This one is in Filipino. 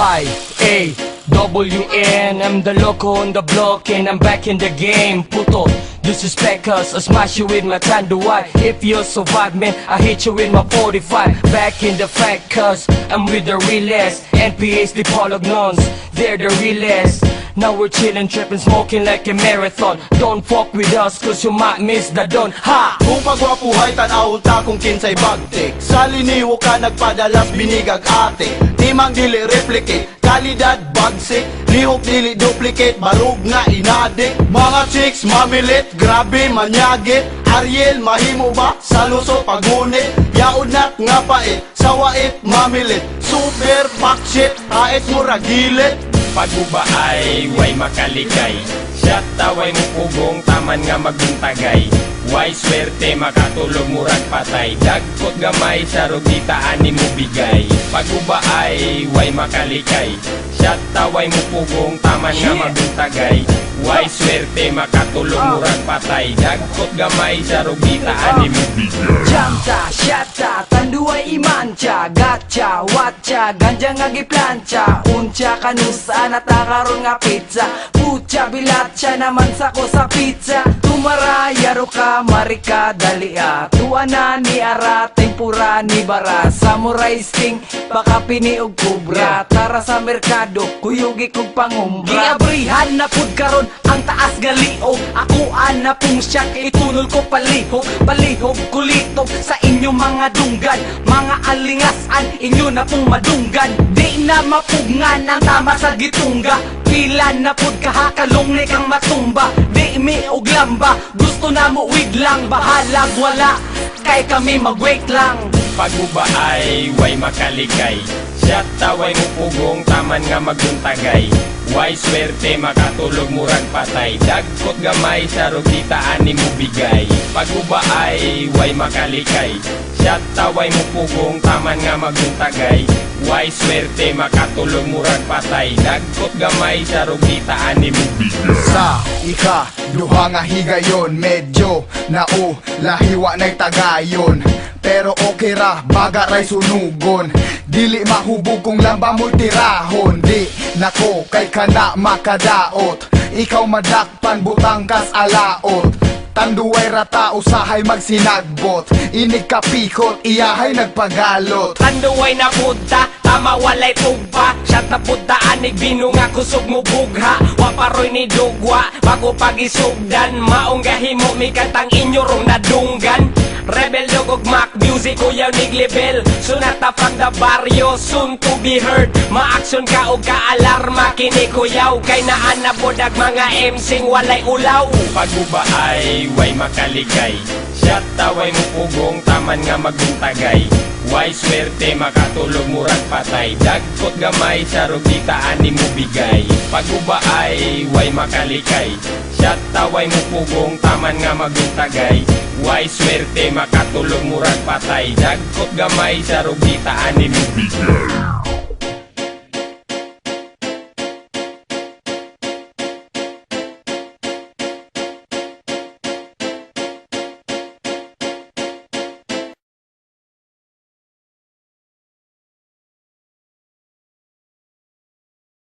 Y-A-W-N, I'm the loco on the block and I'm back in the game. Puto, disrespect us, I smash you with my Tanduay. If you survive, man, I hit you with my 45. Back in the fact, cause I'm with the realest. NPA's the polygnons, they're the realest. Now we're chillin', trippin', smoking like a marathon. Don't fuck with us, cause you might miss the dawn. Ha! Kung pagwapuhay, tanaw ta kung kinsay bagtik. Sa liniwo ka nagpadalas, binigag ate. Timang dili replicate, kalidad bagsik. Lihok dili duplicate, barug nga inadik. Mga chicks mamilit, grabe manyagit. Ariel, mahimo ba? Sa luso pagunit. Yaod nat nga pait, sawait mamilit. Super pakshit, ait mo ragilit. Pag-uba ay way makalikay, siya taway mo pugong taman nga maguntagay. Way swerte makatulog murag patay, dagkot gamay sa rugitaan ni mo bigay. Pag-uba ay way makalikay, siya taway mo pugong taman nga maguntagay. Way swerte makatulog murag patay, dagkot gamay sa rugitaan ni mo bigay. Jamta, shata, tanduay imancha. Gatcha, watcha, ganja nga giplancha. Uncha kanusa, natakaroon nga pizza. Pucha, bilatcha naman sako sa pizza. Tumaraya ro ka, marika, dalia. Tuana ni ara, tempura ni bara. Samurai sting, baka piniog kubra. Tara sa merkado, kuyugi kog pangumbra. Giabrihan na pud karon ang taas galiog. Akuan na pong siyak, itunol ko palihog. Palihog, kulitog sa inyong mga dunggan. Mga alingasan, inyo na pong madunggan. Di na mapugngan ang tama sa gitungga. Pila na pud kahakalong ni kang matumba. Di mi og lamba, gusto na mo wig lang. Bahalag wala, kay kami mag-wait lang. Pag-uba ay way makalikay, siya taway mo pugong taman nga maguntagay. Way swerte makatulog murag patay, dagkot gamay sa rugitaan ni mo bigay. Pag-uba ay way makalikay, siya taway mo pugong taman nga maguntagay. Way swerte makatulog murag patay, dagkot gamay sa rugitaan ni mo bigay. Sa ika, duha nga higayon, medyo lahiwa na'y tagayon. Pero okay ra, baga ray sunugon. Dili mahubog kung lamba mo'y tirahon. Di nako kay kana makadaot. Ikaw madakpan butang kas alaot. Tanduay rata usahay magsinagbot. Inig kapikot, iyahay nagpagalot. Tanduay na punta, tama walay tugpa. Siyat na punta anig binunga kusog mo bugha. Waparoy ni dugwa, bago pagisugdan. Maong gahimo mikatang inyo rong nadunggan. Rebel dog Mac music kuyaw nig level. Sunata from the barrio, soon to be heard. Ma-action ka o ka-alarma kini kuyaw. Kay naan na bodag mga MCing walay ulaw. Pag-uba ay way makalikay, siya taway mo pugong taman nga maguntagay. Way swerte makatulog murag patay, dagkot gamay sa rugitaan ni mo bigay. Pag-uba ay way makalikay, siya taway mo pugong taman nga maguntagay. Way swerte makatulog murag patay, dagkot gamay sa rugitaan ni mo bigay.